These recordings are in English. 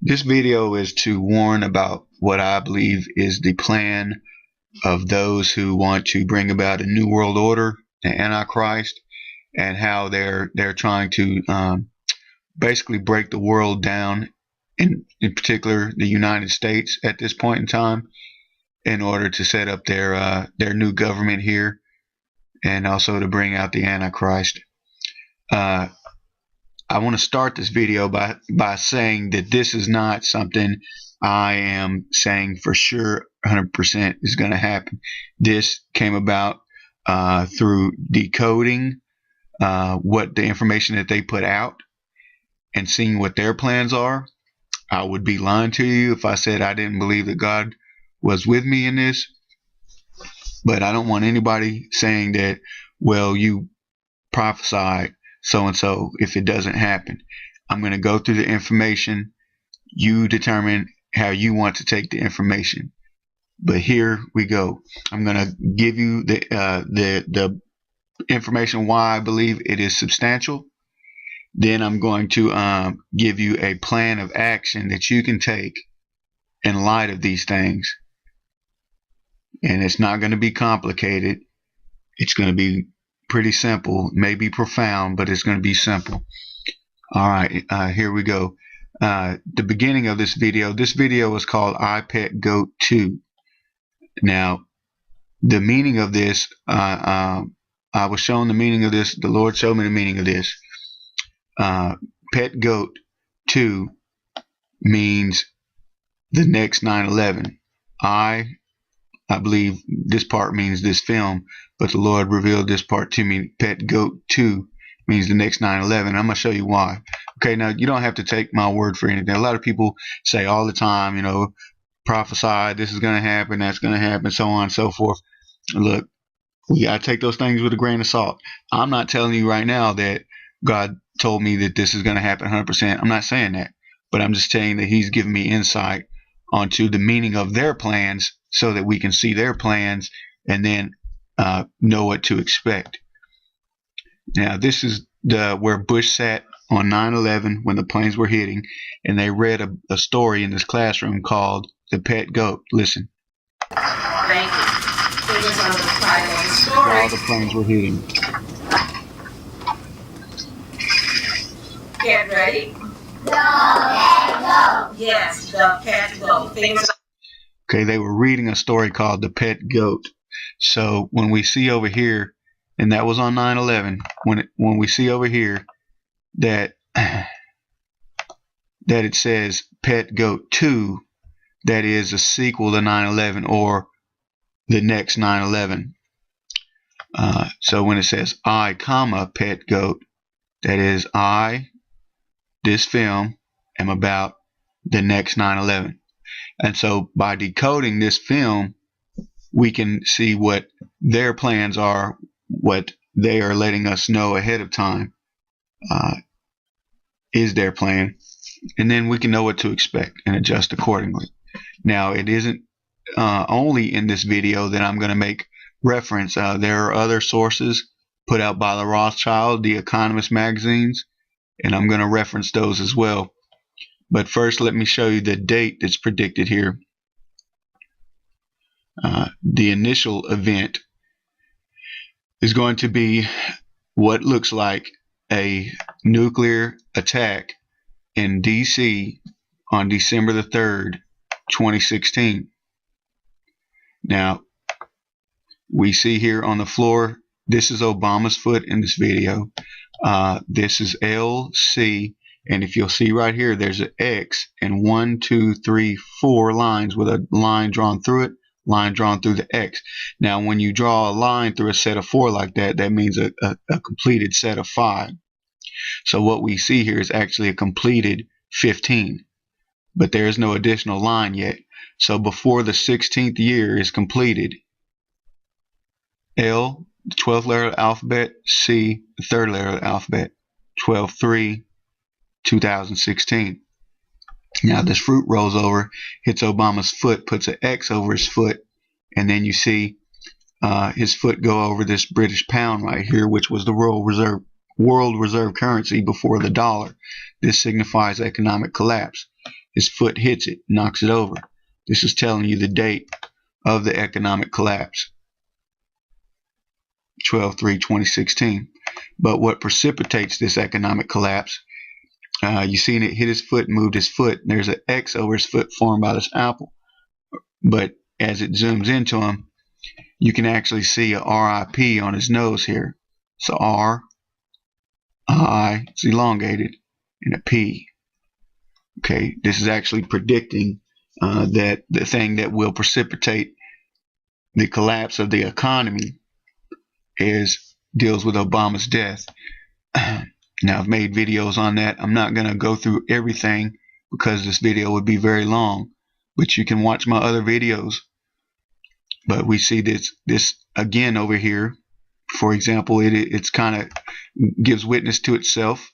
This video is to warn about what I believe is the plan of those who want to bring about a new world order, the Antichrist, and how they're trying to basically break the world down, in particular the United States at this point in time, in order to set up their new government here, and also to bring out the Antichrist. I want to start this video by saying that this is not something I am saying for sure 100% is going to happen. This came about through decoding what the information that they put out and seeing what their plans are. I would be lying to you if I said I didn't believe that God was with me in this. But I don't want anybody saying that, well, you prophesied so-and-so if it doesn't happen. I'm going to go through the information. You determine how you want to take the information. But here we go. I'm going to give you the information why I believe it is substantial. Then I'm going to give you a plan of action that you can take in light of these things. And it's not going to be complicated. It's going to be pretty simple, maybe profound, but it's going to be simple. All right, here we go. The beginning of this video is called I Pet Goat 2. Now, the meaning of this, I was shown the meaning of this. The Lord showed me the meaning of this. Pet Goat 2 means the next 9/11. I believe this part means this film, but the Lord revealed this part to me. Pet Goat 2 means the next 9/11. I'm going to show you why. Okay, now you don't have to take my word for anything. A lot of people say all the time, you know, prophesy, this is going to happen, that's going to happen, so on and so forth. Look, we got to take those things with a grain of salt. I'm not telling you right now that God told me that this is going to happen 100%. I'm not saying that, but I'm just saying that He's given me insight onto the meaning of their plans so that we can see their plans and then know what to expect. Now, this is where Bush sat on 9/11 when the planes were hitting, and they read a story in this classroom called The Pet Goat. Listen. Thank you. It was on the title of the story. While the planes were hitting. Get ready. Go, cat, go. Yes, the cat, go. Okay, they were reading a story called The Pet Goat. So when we see over here, and that was on 9/11, when we see over here that it says Pet Goat 2, that is a sequel to 9/11 or the next 9/11. So when it says I, Pet Goat, that is I, this film, am about the next 9/11. And so by decoding this film, we can see what their plans are, what they are letting us know ahead of time is their plan. And then we can know what to expect and adjust accordingly. Now, it isn't only in this video that I'm going to make reference. There are other sources put out by the Rothschild, the Economist magazines, and I'm going to reference those as well. But first, let me show you the date that's predicted here. The initial event is going to be what looks like a nuclear attack in D.C. on December the 3rd, 2016. Now, we see here on the floor, this is Obama's foot in this video. This is LC. And if you'll see right here, there's an X and 1, 2, 3, 4 lines with a line drawn through it, line drawn through the X. Now, when you draw a line through a set of 4 like that, that means a completed set of 5. So what we see here is actually a completed 15. But there is no additional line yet. So before the 16th year is completed, L, the 12th letter of the alphabet, C, the 3rd letter of the alphabet, 12/3, 2016. Now this fruit rolls over, hits Obama's foot, puts an X over his foot, and then you see his foot go over this British pound right here, which was the world reserve currency before the dollar. This signifies economic collapse. his foot hits it, knocks it over. This is telling you the date of the economic collapse, 12/3/2016. But what precipitates this economic collapse, you seen it hit his foot, moved his foot. There's an X over his foot formed by this apple. But as it zooms into him, you can actually see a RIP on his nose here. So R, I, it's elongated, and a P. Okay, this is actually predicting that the thing that will precipitate the collapse of the economy deals with Obama's death. Now, I've made videos on that. I'm not going to go through everything because this video would be very long, but you can watch my other videos. But we see this again over here. For example, it's kind of gives witness to itself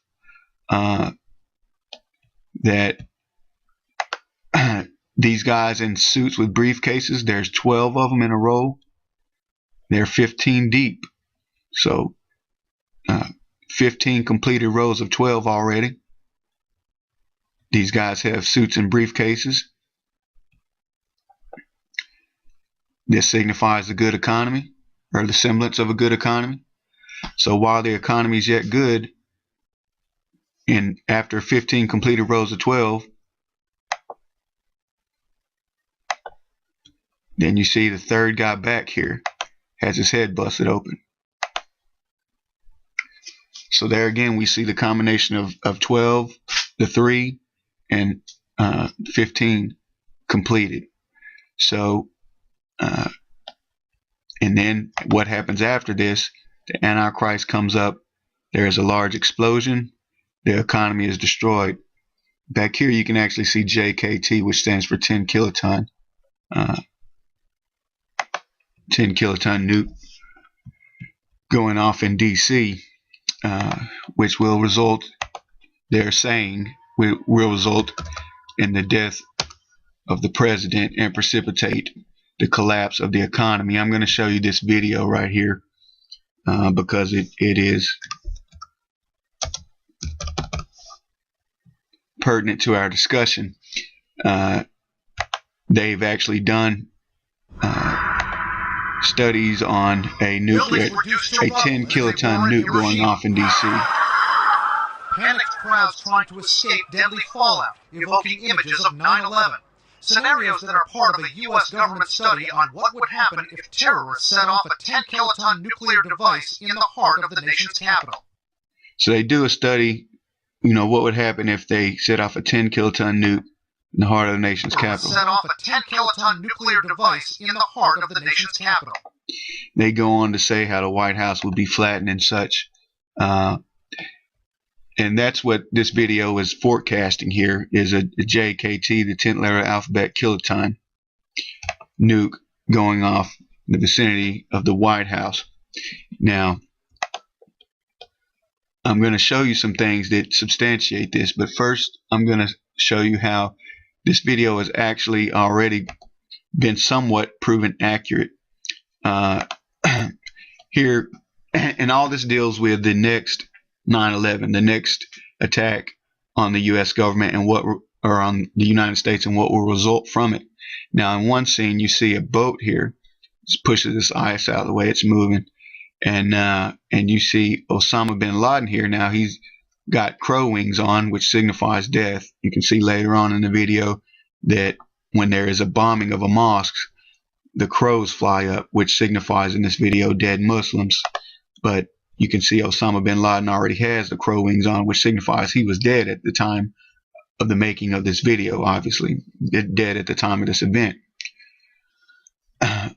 that these guys in suits with briefcases, there's 12 of them in a row. They're 15 deep. So 15 completed rows of 12 already. These guys have suits and briefcases. This signifies a good economy, or the semblance of a good economy. So while the economy is yet good, and after 15 completed rows of 12, then you see the third guy back here has his head busted open. So there again, we see the combination of 12, the 3, and 15 completed. So, and then what happens after this? The Antichrist comes up. There is a large explosion. The economy is destroyed. Back here, you can actually see JKT, which stands for 10 kiloton. 10 kiloton nuke going off in DC, which will result, they're saying, will result in the death of the president and precipitate the collapse of the economy. I'm going to show you this video right here because it is pertinent to our discussion. They've actually done studies on a 10 kiloton nuke going off in DC. Panicked crowds trying to escape deadly fallout, evoking images of 9/11. Scenarios that are part of a U.S. government study on what would happen if terrorists set off a 10 kiloton nuclear device in the heart of the nation's capital. So they do a study, what would happen if they set off a 10 kiloton nuke in the heart of the nation's capital. Set off a 10 kiloton nuclear device in the heart of the nation's capital. They go on to say how the White House would be flattened and such. And that's what this video is forecasting here, is a JKT, the 10th letter alphabet kiloton nuke going off in the vicinity of the White House. Now, I'm going to show you some things that substantiate this, but first I'm going to show you how this video has actually already been somewhat proven accurate. Here, and all this deals with the next 9/11, the next attack on the U.S. government and on the United States and what will result from it. Now, in one scene, you see a boat here. It pushes this ice out of the way it's moving, and you see Osama bin Laden here. Now he's got crow wings on, which signifies death. You can see later on in the video that when there is a bombing of a mosque, the crows fly up, which signifies in this video dead Muslims. But you can see Osama bin Laden already has the crow wings on, which signifies he was dead at the time of the making of this video, obviously. Dead at the time of this event.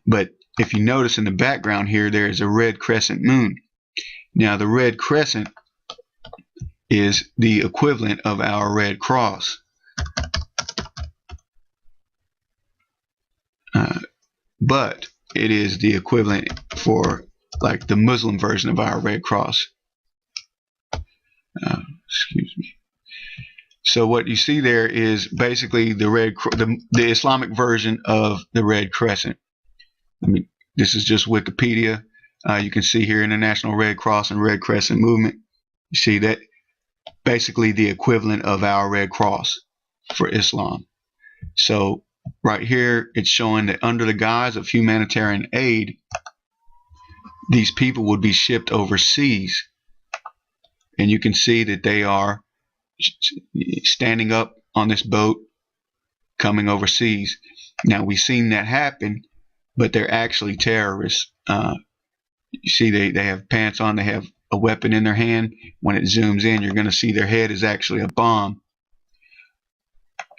But if you notice in the background here, there is a red crescent moon. Now, the red crescent is the equivalent of our Red Cross. But it is the equivalent for like the Muslim version of our Red Cross. Excuse me. So what you see there is basically the Islamic version of the Red Crescent. This is just Wikipedia. You can see here International Red Cross and Red Crescent Movement. You see that basically the equivalent of our Red Cross. for Islam. So right here, it's showing that under the guise of humanitarian aid, these people would be shipped overseas. And you can see that they are standing up on this boat coming overseas. Now, we've seen that happen, but they're actually terrorists. You see they have pants on, they have a weapon in their hand. When it zooms in, you're going to see their head is actually a bomb.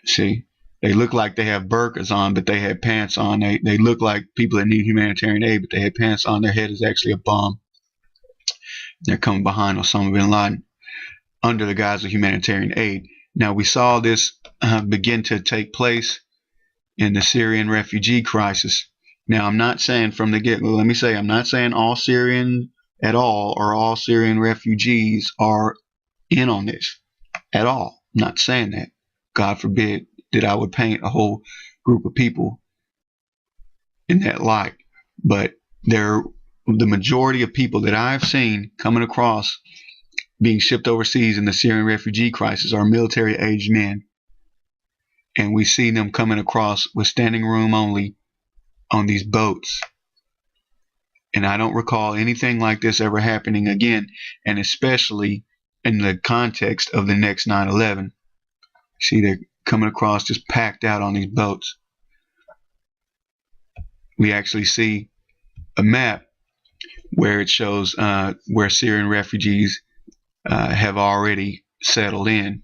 See, they look like they have burqas on, but they have pants on. They look like people that need humanitarian aid, but they have pants on. Their head is actually a bomb. They're coming behind Osama bin Laden under the guise of humanitarian aid. Now, we saw this begin to take place in the Syrian refugee crisis. Now, I'm not saying from the get-go, let me say, I'm not saying all Syrian at all or all Syrian refugees are in on this at all. I'm not saying that. God forbid that I would paint a whole group of people in that light. But the majority of people that I've seen coming across being shipped overseas in the Syrian refugee crisis are military-aged men. And we see them coming across with standing room only on these boats. And I don't recall anything like this ever happening again, and especially in the context of the next 9/11. See, they're coming across just packed out on these boats. We actually see a map where it shows where Syrian refugees have already settled in.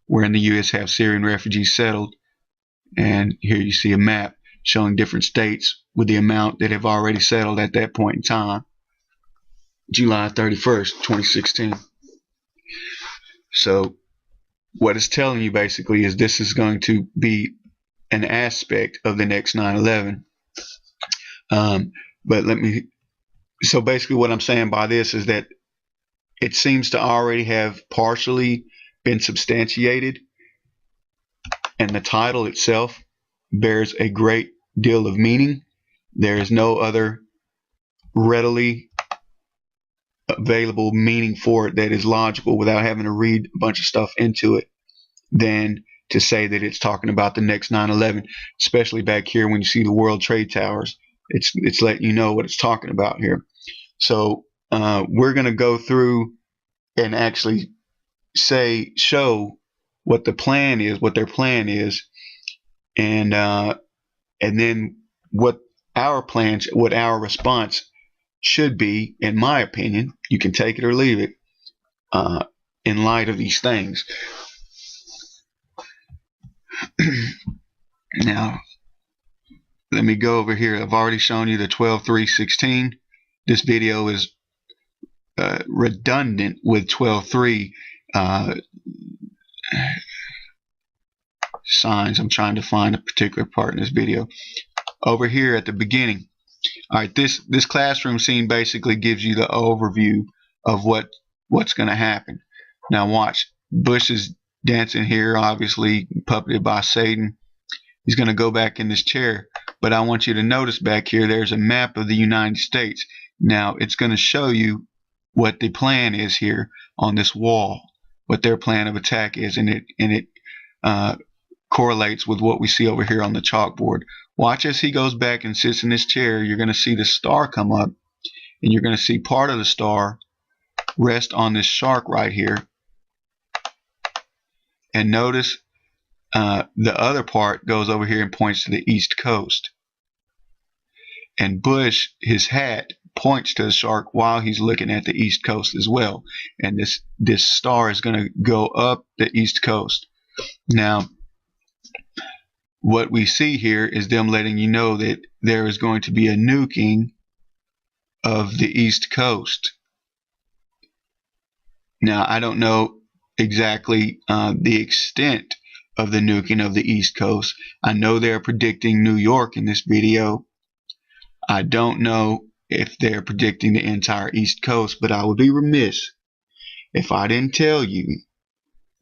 Where in the U.S. have Syrian refugees settled. And here you see a map showing different states with the amount that have already settled at that point in time. July 31st, 2016. So what it's telling you basically is this is going to be an aspect of the next 9/11. But so basically what I'm saying by this is that it seems to already have partially been substantiated, and the title itself bears a great deal of meaning. There is no other readily available meaning for it that is logical without having to read a bunch of stuff into it than to say that it's talking about the next 9/11, especially back here when you see the World Trade Towers. It's letting you know what it's talking about here. So we're going to go through and actually show what the plan is, what their plan is, and then what our plans, what our response should be, in my opinion. You can take it or leave it, in light of these things. Now, let me go over here. I've already shown you the 12:3:16. This video is redundant with 12:3 signs. I'm trying to find a particular part in this video. Over here at the beginning. All right, this classroom scene basically gives you the overview of what's going to happen. Now watch. Bush is dancing here, obviously puppeted by Satan. He's going to go back in this chair. But I want you to notice back here, there's a map of the United States. Now, it's going to show you what the plan is here on this wall, what their plan of attack is, and it correlates with what we see over here on the chalkboard. Watch as he goes back and sits in this chair. You're going to see the star come up, and you're going to see part of the star rest on this shark right here. And notice the other part goes over here and points to the East Coast. And Bush, his hat, points to the shark while he's looking at the East Coast as well. And this star is going to go up the East Coast. Now, what we see here is them letting you know that there is going to be a nuking of the East Coast. Now, I don't know exactly the extent of the nuking of the East Coast. I know they're predicting New York in this video. I don't know if they're predicting the entire East Coast, but I would be remiss if I didn't tell you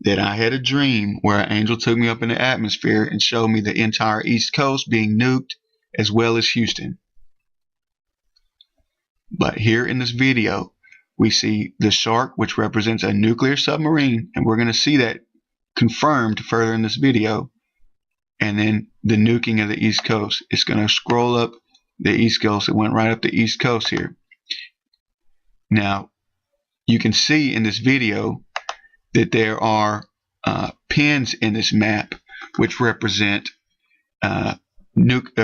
that I had a dream where an angel took me up in the atmosphere and showed me the entire East Coast being nuked, as well as Houston. But here in this video, we see the shark, which represents a nuclear submarine, and we're going to see that confirmed further in this video. And then the nuking of the East Coast. It's going to scroll up the East Coast. It went right up the East Coast here. Now, you can see in this video that there are pins in this map which represent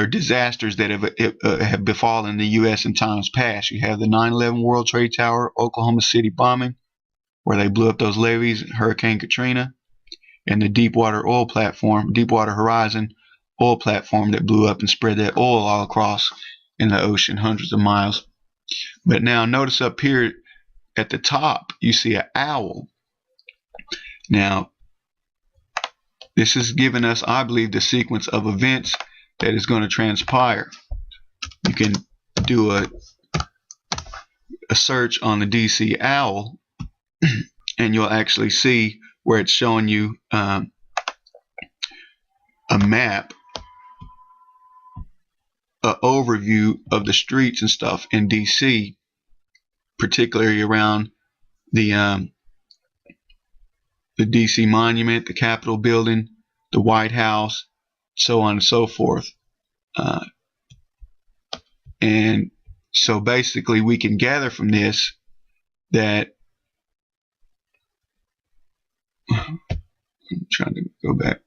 disasters that have befallen the U.S. in times past. You have the 9/11 World Trade Tower, Oklahoma City bombing, where they blew up those levees, Hurricane Katrina, and the Deepwater Horizon oil platform that blew up and spread that oil all across in the ocean, hundreds of miles. But now notice up here at the top, you see an owl. Now, this is giving us, I believe, the sequence of events that is going to transpire. You can do a search on the DC owl, and you'll actually see where it's showing you a map, an overview of the streets and stuff in DC, particularly around the DC Monument, the Capitol Building, the White House, so on and so forth. And so basically we can gather from this that I'm trying to go back.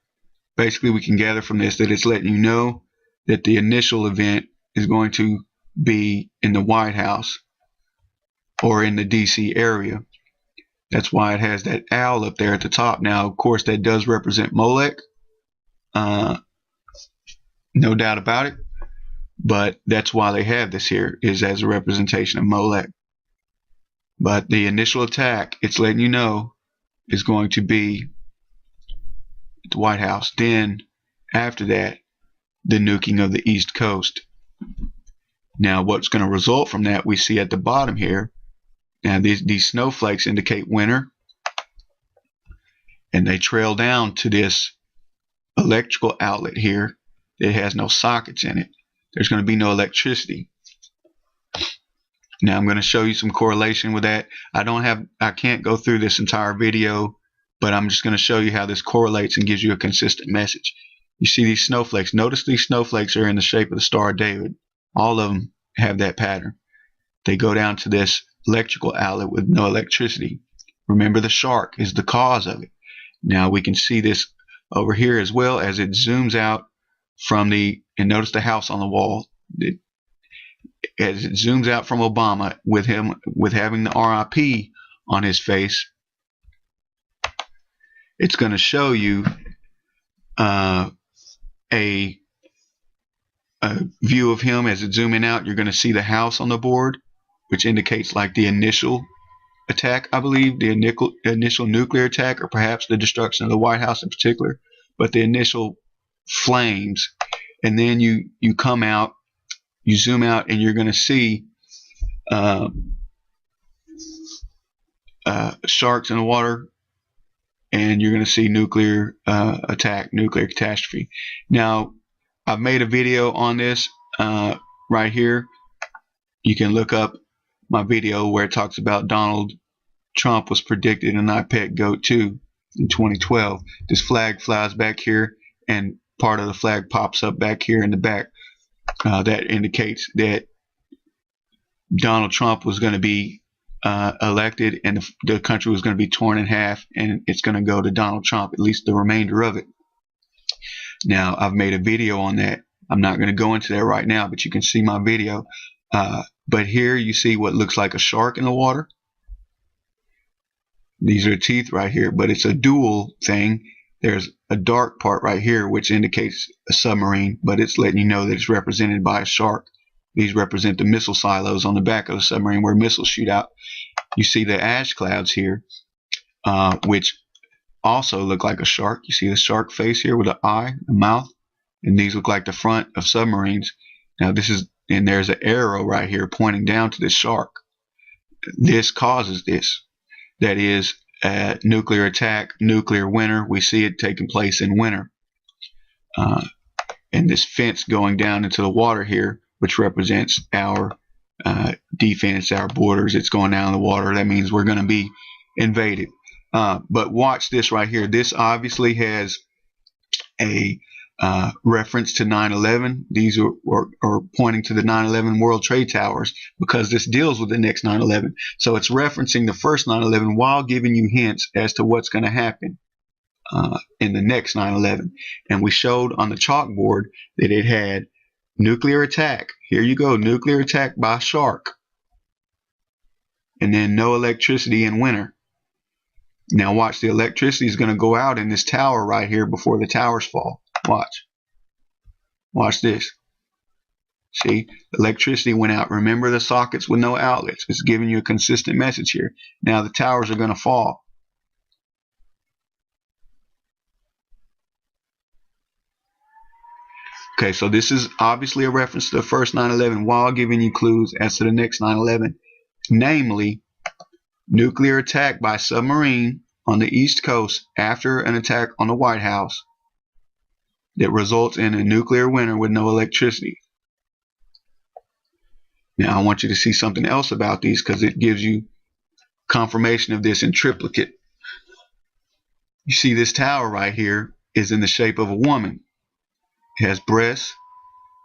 Basically, we can gather from this that it's letting you know that the initial event is going to be in the White House or in the DC area. That's why it has that owl up there at the top. Now, of course, that does represent Molech. No doubt about it. But that's why they have this here, is as a representation of Molech. But the initial attack, it's letting you know, is going to be at the White House. Then, after that, the nuking of the East Coast. Now, what's going to result from that, we see at the bottom here. Now, these snowflakes indicate winter, and they trail down to this electrical outlet here that has no sockets in it. There's going to be no electricity. Now, I'm going to show you some correlation with that. I can't go through this entire video, but I'm just going to show you how this correlates and gives you a consistent message. You see these snowflakes. Notice these snowflakes are in the shape of the Star of David. All of them have that pattern. They go down to this electrical outlet with no electricity. Remember, the shark is the cause of it. Now we can see this over here as well as it zooms out from and notice the house on the wall. As it zooms out from Obama with having the RIP on his face, it's going to show you a view of him as it's zooming out. You're going to see the house on the board, which indicates like the initial attack, I believe, the initial nuclear attack, or perhaps the destruction of the White House in particular, but the initial flames. And then you come out, you zoom out, and you're going to see sharks in the water, and you're going to see nuclear attack, nuclear catastrophe. Now, I've made a video on this right here. You can look up my video where it talks about Donald Trump was predicted an IPEC GOAT 2 in 2012. This flag flies back here, and part of the flag pops up back here in the back. That indicates that Donald Trump was going to be elected, and the country was going to be torn in half, and it's going to go to Donald Trump, at least the remainder of it. Now, I've made a video on that. I'm not going to go into that right now, but you can see my video. But here you see what looks like a shark in the water. These are teeth right here, but it's a dual thing. There's a dark part right here, which indicates a submarine, but it's letting you know that it's represented by a shark. These represent the missile silos on the back of the submarine where missiles shoot out. You see the ash clouds here, which also look like a shark. You see the shark face here with an eye, a mouth, and these look like the front of submarines. Now and there's an arrow right here pointing down to this shark. This causes this. That is nuclear attack, nuclear winter. We see it taking place in winter. And this fence going down into the water here, which represents our defense, our borders. It's going down in the water. That means we're going to be invaded. But watch this right here. This obviously has a reference to 9/11. These are pointing to the 9/11 World Trade Towers because this deals with the next 9/11. So it's referencing the first 9/11 while giving you hints as to what's going to happen in the next 9/11. And we showed on the chalkboard that it had nuclear attack. Here you go, nuclear attack by shark. And then no electricity in winter. Now watch, the electricity is going to go out in this tower right here before the towers fall. Watch. Watch this. See, electricity went out. Remember the sockets with no outlets. It's giving you a consistent message here. Now the towers are going to fall. Okay, so this is obviously a reference to the first 9/11 while giving you clues as to the next 9/11. Namely, nuclear attack by submarine on the East Coast after an attack on the White House that results in a nuclear winter with no electricity. Now I want you to see something else about these because it gives you confirmation of this in triplicate. You see this tower right here is in the shape of a woman. It has breasts,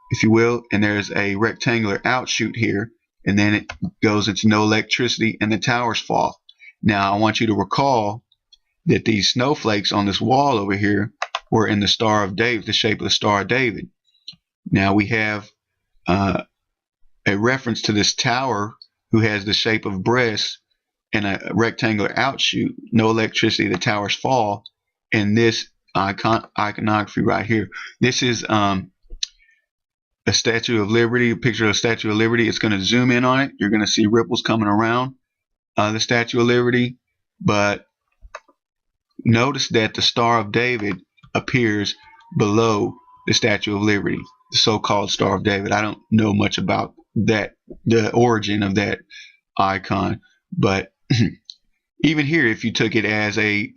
if you will, and there's a rectangular outshoot here, and then it goes into no electricity and the towers fall. Now I want you to recall that these snowflakes on this wall over here were in the Star of David, the shape of the Star of David. Now we have a reference to this tower who has the shape of breasts and a rectangular outshoot, no electricity, the towers fall, and this iconography right here. This is a Statue of Liberty, a picture of the Statue of Liberty. It's going to zoom in on it. You're going to see ripples coming around the Statue of Liberty, but notice that the Star of David appears below the Statue of Liberty, the so-called Star of David. I don't know much about that, the origin of that icon, but even here, if you took it as a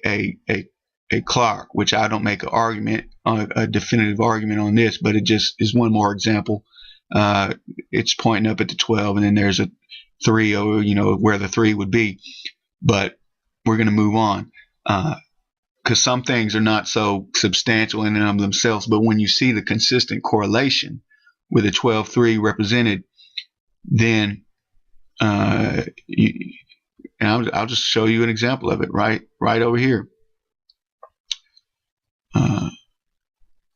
clock, which I don't make an argument, a definitive argument on this, but it just is one more example. It's pointing up at the 12, and then there's a 3 over, where the 3 would be. But we're going to move on because some things are not so substantial in and of themselves. But when you see the consistent correlation with a 12-3 represented, then and I'll just show you an example of it right over here.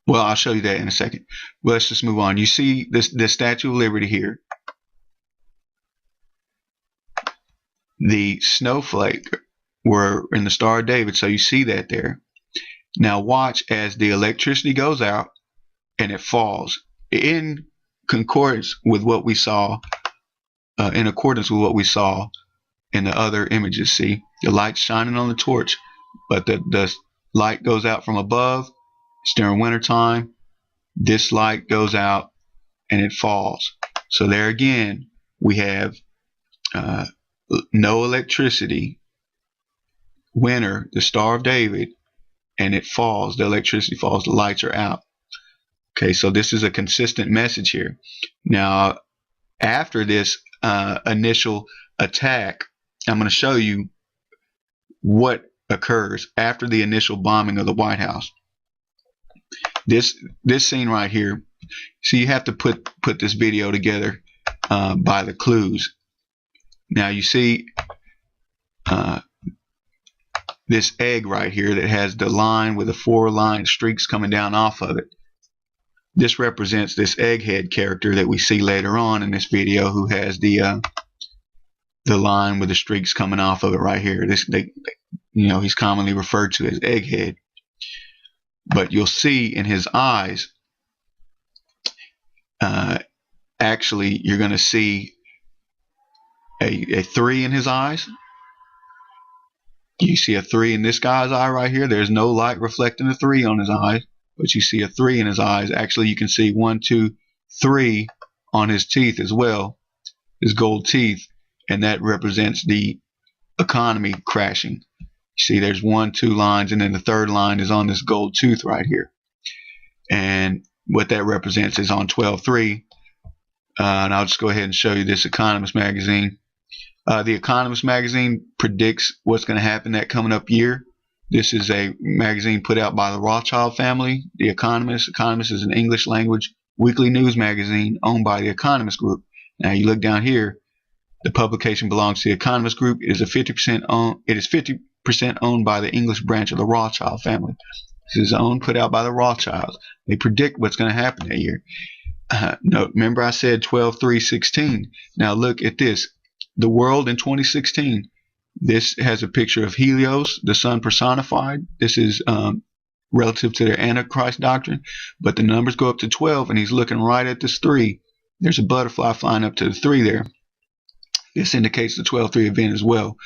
Well, I'll show you that in a second. Well, let's just move on. You see this Statue of Liberty here. The snowflake were in the Star of David, so you see that there. Now watch as the electricity goes out and it falls in concordance with what we saw. In accordance with what we saw in the other images. See, the light's shining on the torch, but the light goes out from above. It's during winter time. This light goes out and it falls. So there again, we have no electricity, winter, the Star of David, and it falls. The electricity falls. The lights are out. Okay, so this is a consistent message here. Now, after this initial attack, I'm going to show you what occurs after the initial bombing of the White House. This scene right here, so you have to put this video together by the clues. Now you see this egg right here that has the line with the 4 line streaks coming down off of it. This represents this egghead character that we see later on in this video, who has the line with the streaks coming off of it right here. He's commonly referred to as egghead. But you'll see in his eyes, actually, you're going to see a 3 in his eyes. You see a 3 in this guy's eye right here. There's no light reflecting the 3 on his eye, but you see a 3 in his eyes. Actually, you can see 1, 2, 3 on his teeth as well, his gold teeth, and that represents the economy crashing. You see there's 1, 2 lines, and then the 3rd line is on this gold tooth right here. And what that represents is on 12-3. And I'll just go ahead and show you this Economist magazine. The Economist magazine predicts what's going to happen that coming up year. This is a magazine put out by the Rothschild family. The Economist. Economist is an English language weekly news magazine owned by the Economist Group. Now you look down here. The publication belongs to the Economist Group. It is 50% owned by the English branch of the Rothschild family. This is owned, put out by the Rothschilds. They predict what's going to happen that year. No, remember I said 12/3/16. Now look at this. The world in 2016. This has a picture of Helios, the sun personified. This is relative to their Antichrist doctrine. But the numbers go up to 12, and he's looking right at this 3. There's a butterfly flying up to the 3 there. This indicates the 12/3 event as well.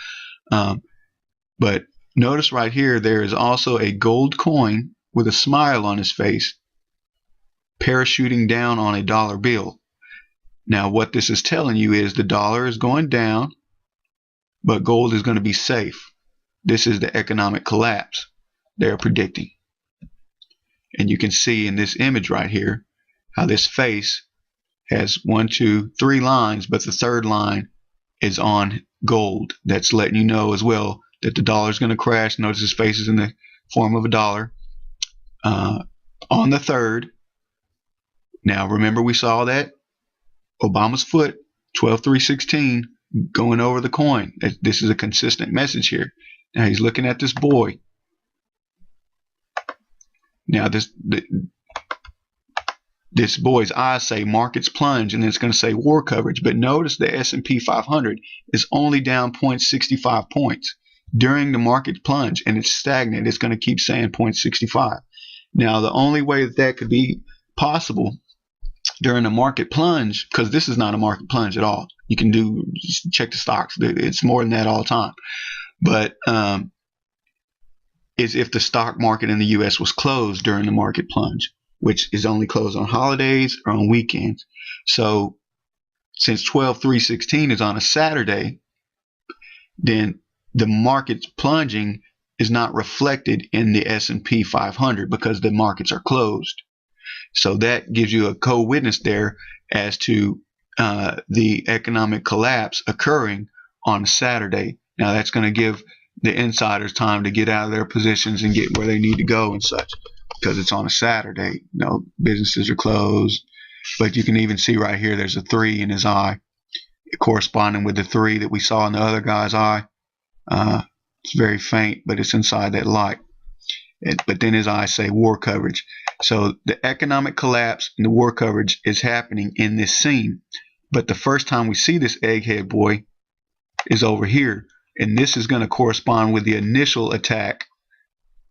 But notice right here, there is also a gold coin with a smile on his face parachuting down on a dollar bill. Now, what this is telling you is the dollar is going down, but gold is going to be safe. This is the economic collapse they're predicting. And you can see in this image right here how this face has 1, 2, 3 lines, but the third line is on gold. That's letting you know as well that the dollar is going to crash. Notice his face is in the form of a dollar on the 3rd. Now remember, we saw that Obama's foot 12/3/16 going over the coin. This is a consistent message here. Now he's looking at this boy. Now this boy's eyes say markets plunge, and then it's going to say war coverage. But notice the S&P 500 is only down 0.65 points during the market plunge, and it's stagnant. It's going to keep saying 0.65. Now the only way that could be possible during a market plunge, because this is not a market plunge at all. You can check the stocks. It's more than that all the time. But is if the stock market in the U.S. was closed during the market plunge, which is only closed on holidays or on weekends. So since 12/3/16 is on a Saturday, then the market's plunging is not reflected in the S&P 500 because the markets are closed. So that gives you a co-witness there as to the economic collapse occurring on Saturday. Now that's going to give the insiders time to get out of their positions and get where they need to go and such, because it's on a Saturday. Businesses are closed. But you can even see right here there's a 3 in his eye corresponding with the 3 that we saw in the other guy's eye. It's very faint, but it's inside that light. But then his eyes say war coverage. So the economic collapse and the war coverage is happening in this scene. But the first time we see this egghead boy is over here. And this is going to correspond with the initial attack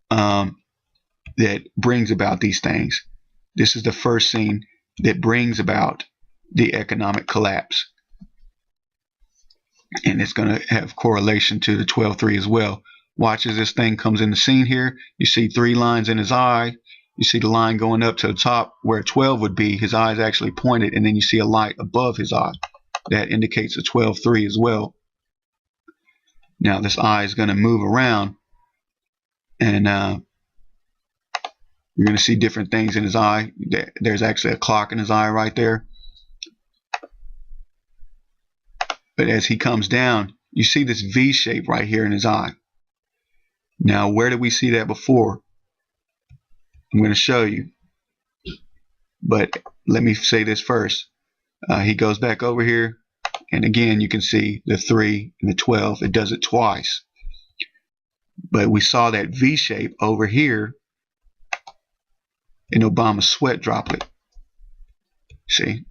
that brings about these things. This is the first scene that brings about the economic collapse. And it's going to have correlation to the 12/3 as well. Watch as this thing comes in the scene here. You see 3 lines in his eye. You see the line going up to the top where 12 would be. His eye is actually pointed, and then you see a light above his eye. That indicates a 12/3 as well. Now this eye is going to move around, and you're going to see different things in his eye. There's actually a clock in his eye right there. But as he comes down, you see this V shape right here in his eye. Now, where did we see that before? I'm going to show you. But let me say this first. He goes back over here, and again, you can see the 3 and the 12. It does it twice. But we saw that V shape over here in Obama's sweat droplet. See?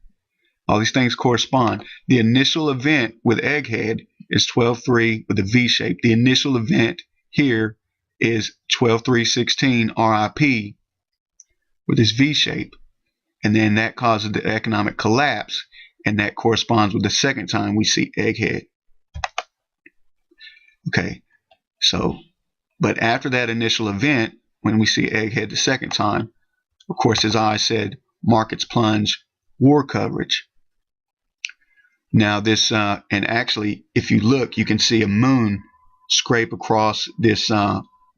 All these things correspond. The initial event with Egghead is 12/3 with a V shape. The initial event here is 12/3/16 RIP with this V shape. And then that causes the economic collapse, and that corresponds with the second time we see Egghead. Okay, so, but after that initial event, when we see Egghead the second time, of course his eye said markets plunge, war coverage. Now this, and actually if you look, you can see a moon scrape across this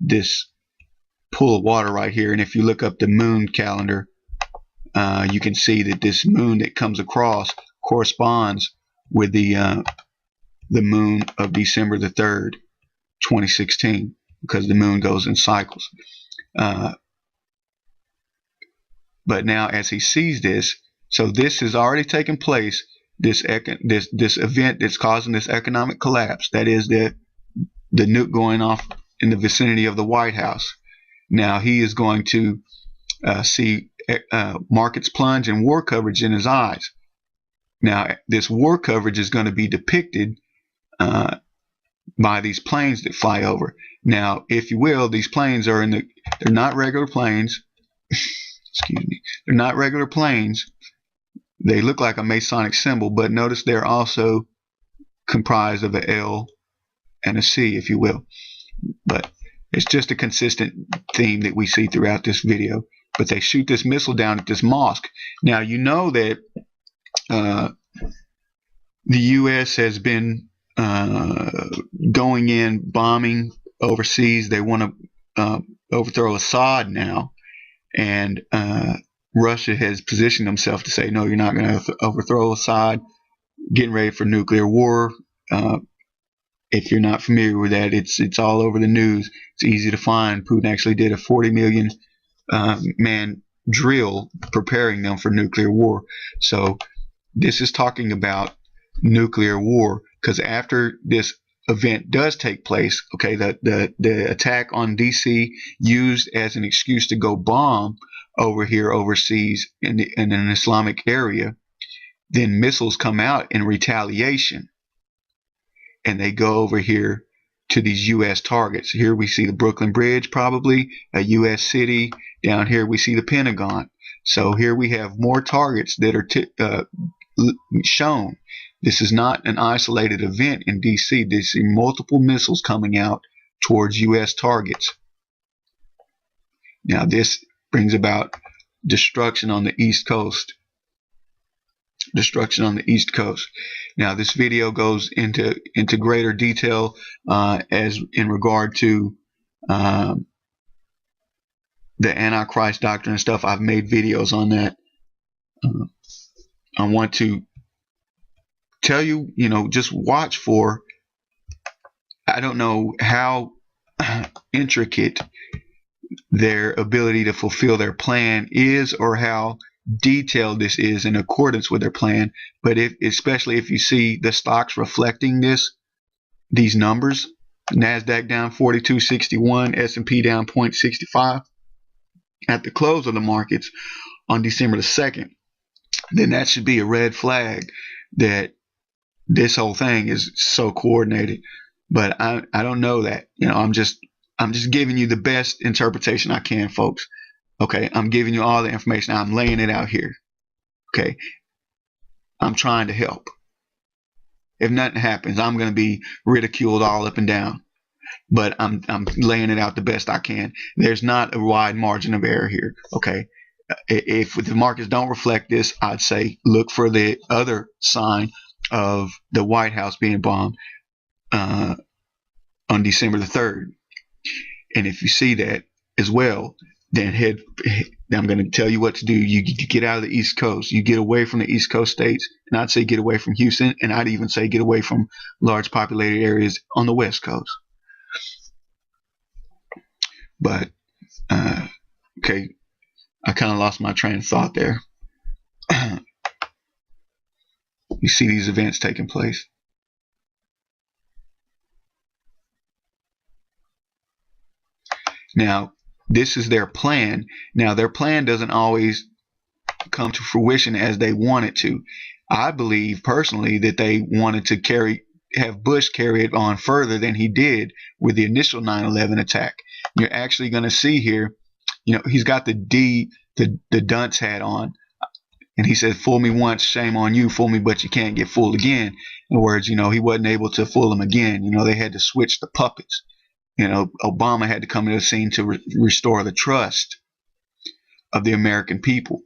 this pool of water right here. And if you look up the moon calendar, you can see that this moon that comes across corresponds with the the moon of December the 3rd, 2016, because the moon goes in cycles. But now as he sees this, so this has already taken place, this event that's causing this economic collapse, that is the nuke going off in the vicinity of the White House. Now he is going to see markets plunge and war coverage in his eyes. Now this war coverage is going to be depicted by these planes that fly over. Now, if you will, these planes are they're not regular planes. Excuse me. They're not regular planes. They look like a Masonic symbol, but notice they're also comprised of an L and a C, if you will. But it's just a consistent theme that we see throughout this video. But they shoot this missile down at this mosque. Now, you know that the U.S. has been going in, bombing overseas. They want to overthrow Assad now. And Russia has positioned themselves to say, no, you're not going to overthrow Assad, getting ready for nuclear war. If you're not familiar with that, it's all over the news. It's easy to find. Putin actually did a 40 million man drill preparing them for nuclear war. So this is talking about nuclear war, because after this event does take place, okay, the attack on DC used as an excuse to go bomb over here overseas in an Islamic area, then missiles come out in retaliation, and they go over here to these U.S. targets. Here we see the Brooklyn Bridge, probably a U.S. city. Down here we see the Pentagon. So here we have more targets that are shown. This is not an isolated event in D.C. They see multiple missiles coming out towards U.S. targets. Now this brings about destruction on the East Coast. Destruction on the East Coast. Now this video goes into greater detail as in regard to the Antichrist doctrine and stuff. I've made videos on that. I want to tell you, just watch for, I don't know how intricate their ability to fulfill their plan is, or how detailed this is in accordance with their plan. But especially if you see the stocks reflecting these numbers, NASDAQ down 42.61, S&P down 0.65 at the close of the markets on December the 2nd, then that should be a red flag that this whole thing is so coordinated. But I don't know that. I'm just giving you the best interpretation I can, folks. Okay, I'm giving you all the information. I'm laying it out here. Okay, I'm trying to help. If nothing happens, I'm going to be ridiculed all up and down. But I'm laying it out the best I can. There's not a wide margin of error here. Okay, if the markets don't reflect this, I'd say look for the other sign of the White House being bombed on December the 3rd. And if you see that as well, then I'm going to tell you what to do. You get out of the East Coast. You get away from the East Coast states. And I'd say get away from Houston. And I'd even say get away from large populated areas on the West Coast. But, okay, I kind of lost my train of thought there. You see these events taking place. Now, this is their plan. Now, their plan doesn't always come to fruition as they want it to. I believe personally that they wanted to have Bush carry it on further than he did with the initial 9/11 attack. You're actually going to see here, he's got the dunce hat on. And he said, fool me once, shame on you. Fool me, but you can't get fooled again. In other words, he wasn't able to fool him again. They had to switch the puppets. Obama had to come to the scene to restore the trust of the American people.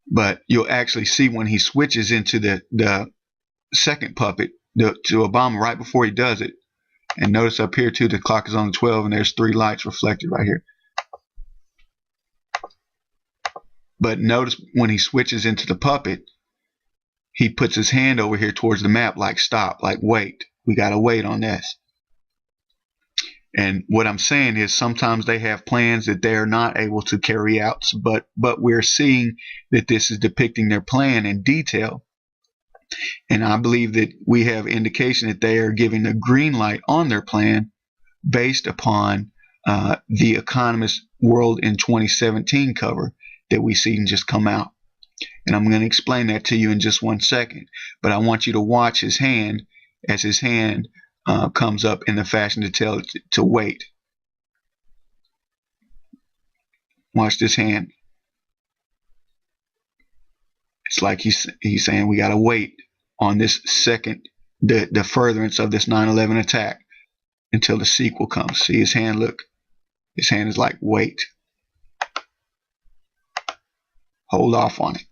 But you'll actually see when he switches into the second puppet to Obama right before he does it. And notice up here too, the clock is on 12 and there's 3 lights reflected right here. But notice when he switches into the puppet, he puts his hand over here towards the map, like stop, like wait, we got to wait on this. And what I'm saying is sometimes they have plans that they're not able to carry out, but we're seeing that this is depicting their plan in detail. And I believe that we have indication that they are giving the green light on their plan based upon the Economist World in 2017 cover that we see just come out. And I'm going to explain that to you in just 1 second. But I want you to watch his hand as his hand comes up in the fashion to tell it to wait. Watch this hand. It's like he's saying we got to wait on this second, the furtherance of this 9/11 attack until the sequel comes. See his hand, look. His hand is like wait. Hold off on it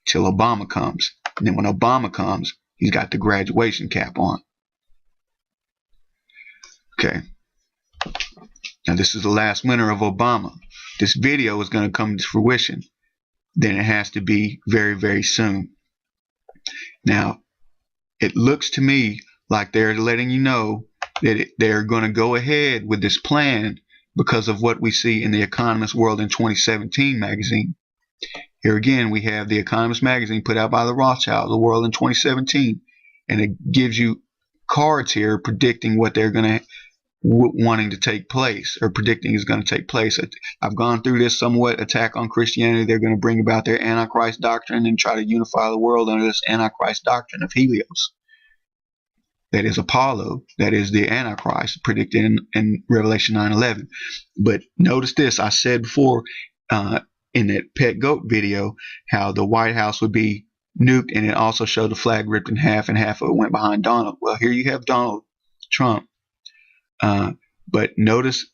till Obama comes. And then when Obama comes, he's got the graduation cap on. Okay. Now this is the last winter of Obama. This video is going to come to fruition. Then it has to be very, very soon. Now, it looks to me like they're letting you know that they're going to go ahead with this plan because of what we see in the Economist World in 2017 magazine. Here again, we have the Economist magazine put out by the Rothschild, the World in 2017, and it gives you cards here predicting what they're going to wanting to take place, or predicting is going to take place. I've gone through this somewhat. Attack on Christianity. They're going to bring about their Antichrist doctrine and try to unify the world under this Antichrist doctrine of Helios. That is Apollo. That is the Antichrist predicted in Revelation 9:11. But notice this. I said before in that Pet Goat video how the White House would be nuked, and it also showed the flag ripped in half, and half of it went behind Donald. Well, here you have Donald Trump. But notice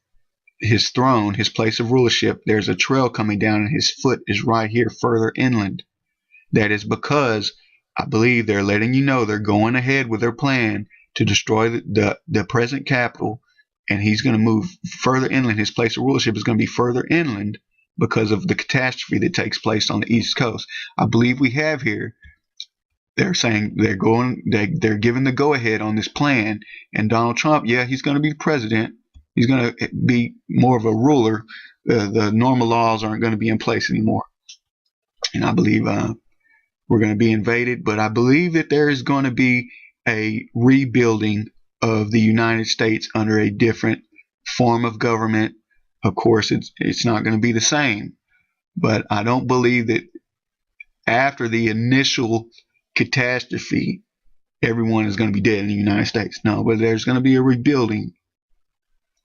his throne, his place of rulership, there's a trail coming down and his foot is right here further inland. That is because I believe they're letting you know they're going ahead with their plan to destroy the present capital, and he's going to move further inland. His place of rulership is going to be further inland because of the catastrophe that takes place on the East Coast. I believe we have here, they're saying they're giving the go-ahead on this plan, and Donald Trump, yeah, he's going to be president. He's going to be more of a ruler. The normal laws aren't going to be in place anymore. And I believe we're going to be invaded, but I believe that there is going to be a rebuilding of the United States under a different form of government. Of course, it's not going to be the same, but I don't believe that after the initial catastrophe, everyone is going to be dead in the United States. No, but there's going to be a rebuilding,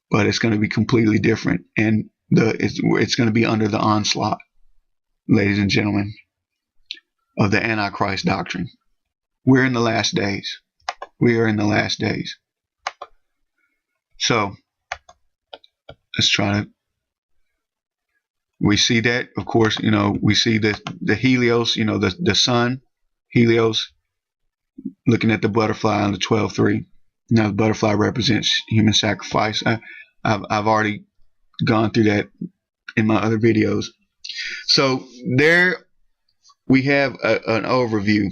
but it's going to be completely different, and it's going to be under the onslaught, ladies and gentlemen, of the Antichrist doctrine. We're in the last days. We are in the last days. So let's try to. We see that, of course, we see the Helios, the sun. Helios, looking at the butterfly on the 12:3. Now the butterfly represents human sacrifice. I've already gone through that in my other videos. So there we have an overview.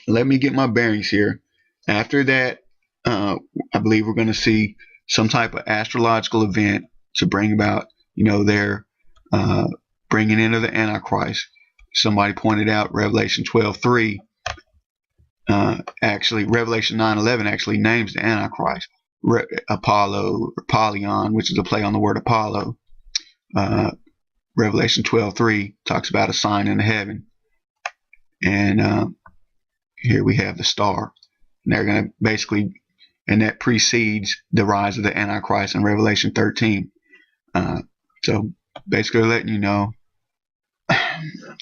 Let me get my bearings here. After that, I believe we're going to see some type of astrological event to bring about, their bringing into the Antichrist. Somebody pointed out Revelation 12:3. Actually, Revelation 9:11 actually names the Antichrist Apollo, or Apollyon, which is a play on the word Apollo. Revelation 12:3 talks about a sign in heaven, and here we have the star. And they're going to basically, and that precedes the rise of the Antichrist in Revelation 13. So basically, letting you know.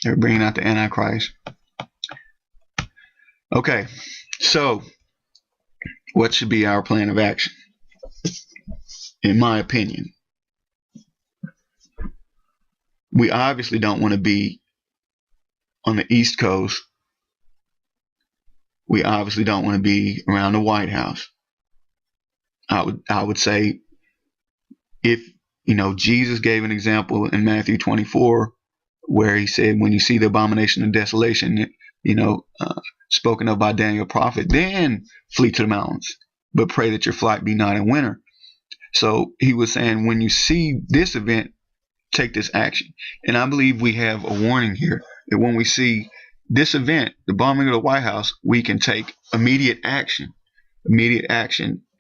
They're bringing out the Antichrist. Okay, so what should be our plan of action? In my opinion, we obviously don't want to be on the East Coast. We obviously don't want to be around the White House. I would say, if Jesus gave an example in Matthew 24 where he said, when you see the abomination of desolation, spoken of by Daniel prophet, then flee to the mountains, but pray that your flight be not in winter. So he was saying, when you see this event, take this action. And I believe we have a warning here that when we see this event, the bombing of the White House, we can take immediate action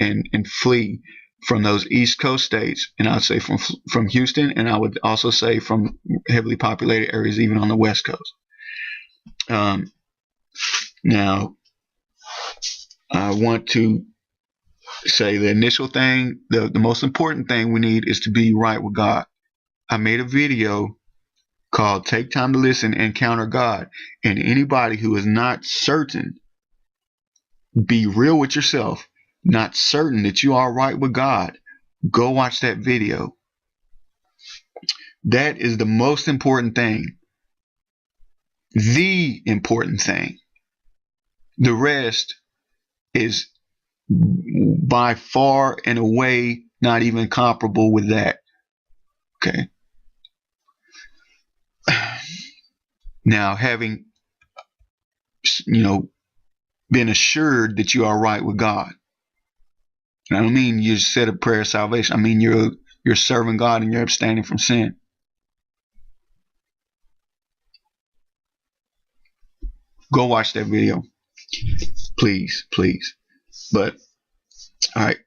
and flee from those East Coast states. And I'd say from Houston, and I would also say from heavily populated areas, even on the West Coast. Now, I want to say the initial thing, the most important thing we need is to be right with God. I made a video called Take Time to Listen, Encounter God. And anybody who is not certain, be real with yourself, not certain that you are right with God, go watch that video. That is the most important thing. The important thing. The rest is by far and away not even comparable with that. Okay. Now, having, been assured that you are right with God. And I don't mean you said a prayer of salvation. I mean you're serving God and you're abstaining from sin. Go watch that video. Please. But, all right,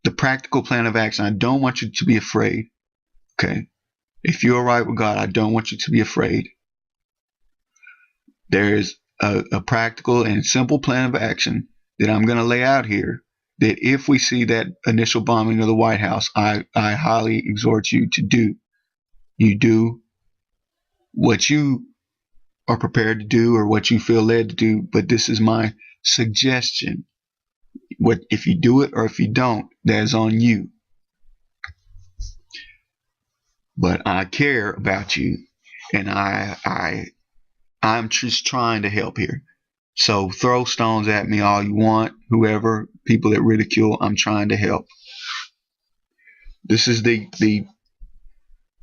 the practical plan of action. I don't want you to be afraid. Okay. If you're right with God, I don't want you to be afraid. There's a practical and simple plan of action that I'm going to lay out here, that if we see that initial bombing of the White House, I highly exhort you to do. You do what you are prepared to do or what you feel led to do, but this is my suggestion. What if you do it or if you don't, that's on you. But I care about you, and I'm just trying to help here. So throw stones at me all you want, whoever, people that ridicule, I'm trying to help. This is the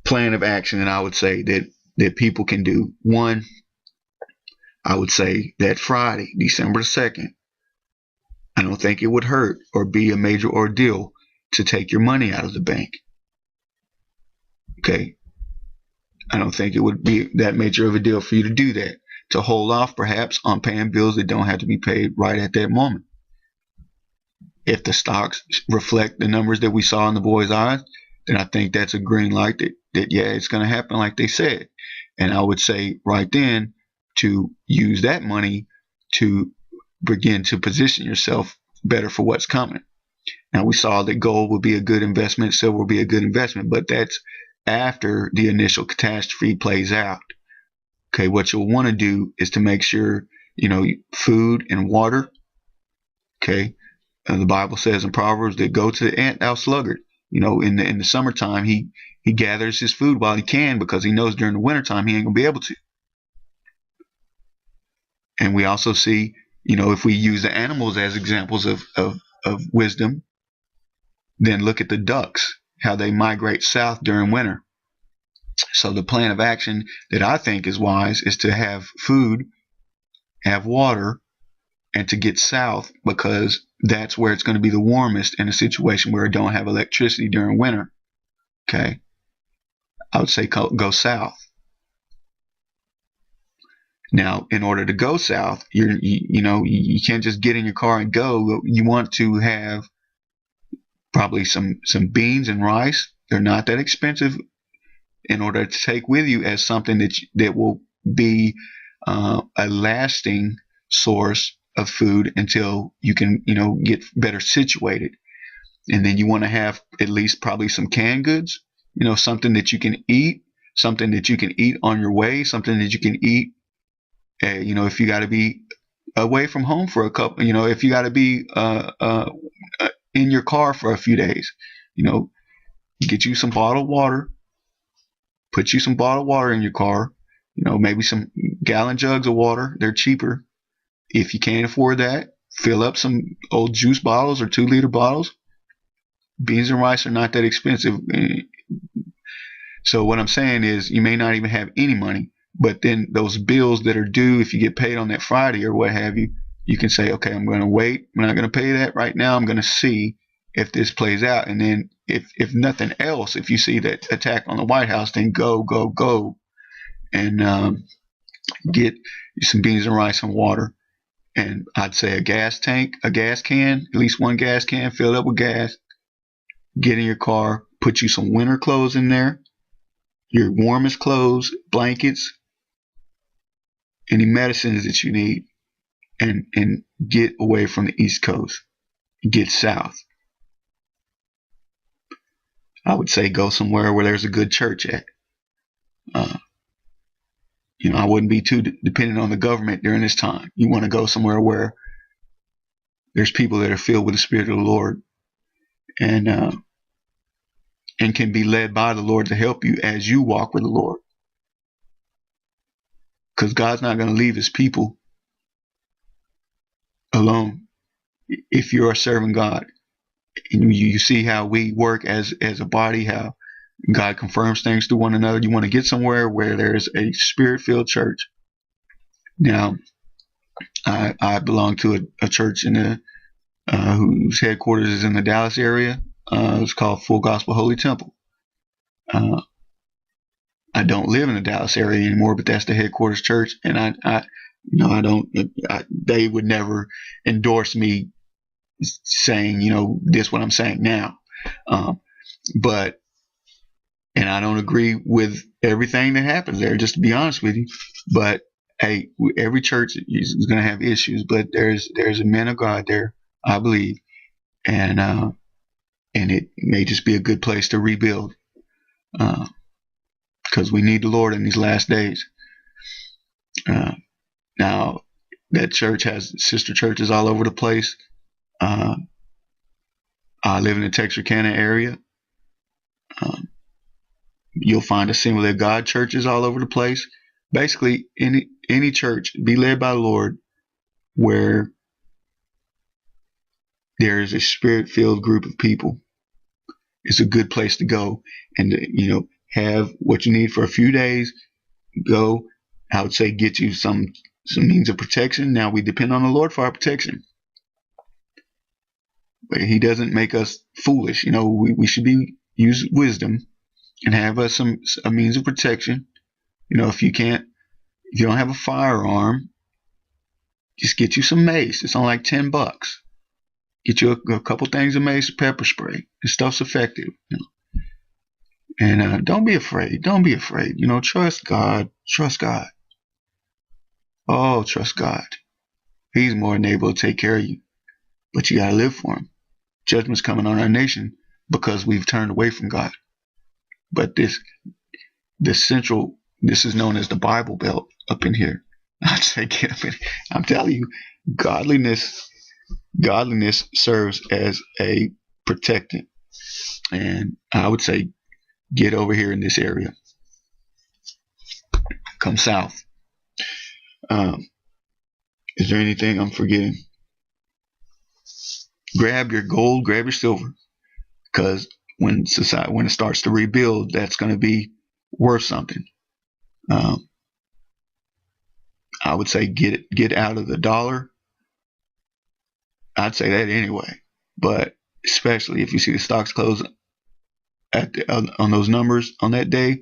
plan of action that I would say that people can do. One, I would say that Friday, December 2nd, I don't think it would hurt or be a major ordeal to take your money out of the bank. Okay. I don't think it would be that major of a deal for you to do that, to hold off perhaps on paying bills that don't have to be paid right at that moment. If the stocks reflect the numbers that we saw in the boys' eyes, then I think that's a green light that yeah, it's going to happen like they said. And I would say right then to use that money to begin to position yourself better for what's coming. Now, we saw that gold would be a good investment, silver would be a good investment, but that's after the initial catastrophe plays out. Okay, what you'll want to do is to make sure, food and water. Okay, the Bible says in Proverbs that go to the ant thou sluggard. In the summertime, he gathers his food while he can, because he knows during the wintertime he ain't gonna be able to. And we also see, if we use the animals as examples of wisdom, then look at the ducks, how they migrate south during winter. So the plan of action that I think is wise is to have food, have water, and to get south, because that's where it's going to be the warmest in a situation where it don't have electricity during winter. Okay. I would say go south. Now, in order to go south, you can't just get in your car and go. You want to have probably some beans and rice. They're not that expensive, in order to take with you as something that will be a lasting source of food until you can, get better situated. And then you want to have at least probably some canned goods, something that you can eat, something that you can eat on your way, something that you can eat, if you got to be away from home for a couple, if you got to be in your car for a few days, get you some bottled water. Put you some bottled water in your car, maybe some gallon jugs of water. They're cheaper. If you can't afford that, fill up some old juice bottles or 2-liter bottles. Beans and rice are not that expensive. So what I'm saying is, you may not even have any money, But then those bills that are due, if you get paid on that Friday or what have you, you can say, okay, I'm going to wait. I'm not going to pay that right now. I'm going to see if this plays out. And then if nothing else, if you see that attack on the White House, then go and get some beans and rice and water. And I'd say a gas tank, a gas can, at least one gas can, fill it up with gas. Get in your car, put you some winter clothes in there, your warmest clothes, blankets, any medicines that you need, and get away from the East Coast. Get south. I would say go somewhere where there's a good church at. I wouldn't be too dependent on the government during this time. You want to go somewhere where there's people that are filled with the Spirit of the Lord and can be led by the Lord to help you as you walk with the Lord. Because God's not going to leave his people alone if you are serving God. And you see how we work as a body, how God confirms things to one another. You want to get somewhere where there's a Spirit-filled church. Now, I belong to a church whose headquarters is in the Dallas area. It's called Full Gospel Holy Temple. I don't live in the Dallas area anymore, but that's the headquarters church, and they would never endorse me saying, this what I'm saying now. And I don't agree with everything that happens there, just to be honest with you. But hey, every church is going to have issues, but there's a man of God there, I believe, and it may just be a good place to rebuild, because we need the Lord in these last days. Now, that church has sister churches all over the place. I live in the Texarkana area. You'll find Assembly of God churches all over the place. Basically, any church, be led by the Lord, where there is a Spirit-filled group of people. It's a good place to go and have what you need for a few days. Go, I would say, get you some means of protection. Now, we depend on the Lord for our protection, but he doesn't make us foolish. We should use wisdom and have us a means of protection. If you don't have a firearm, just get you some mace. It's only like $10. Get you a couple things of mace, pepper spray. This stuff's effective. And don't be afraid. Don't be afraid. Trust God. Trust God. Oh, trust God. He's more than able to take care of you. But you got to live for him. Judgment's coming on our nation because we've turned away from God. But this is known as the Bible Belt up in here. I'd say get up in. I'm telling you, godliness serves as a protectant. And I would say get over here in this area. Come south. Is there anything I'm forgetting? Grab your gold, grab your silver, because when it starts to rebuild, that's going to be worth something. I would say get out of the dollar. I'd say that anyway, but especially if you see the stocks close on those numbers on that day,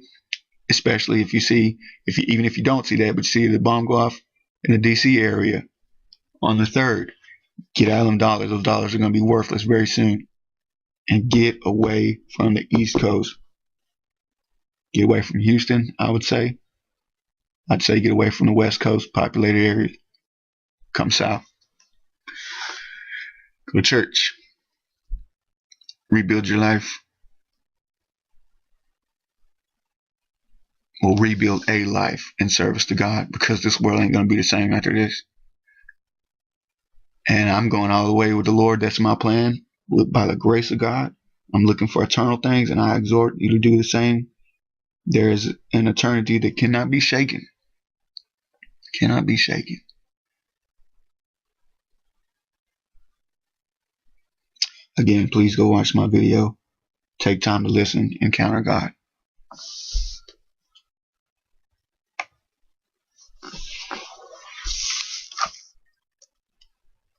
especially even if you don't see that, but you see the bomb go off in the DC area on the 3rd, get out of them dollars. Those dollars are going to be worthless very soon. And get away from the East Coast. Get away from Houston, I would say. I'd say get away from the West Coast, populated areas. Come south. Go to church. Rebuild your life. We'll rebuild a life in service to God, because this world ain't going to be the same after this. And I'm going all the way with the Lord. That's my plan. By the grace of God, I'm looking for eternal things, and I exhort you to do the same. There is an eternity that cannot be shaken. Cannot be shaken. Again, please go watch my video. Take time to listen. Encounter God.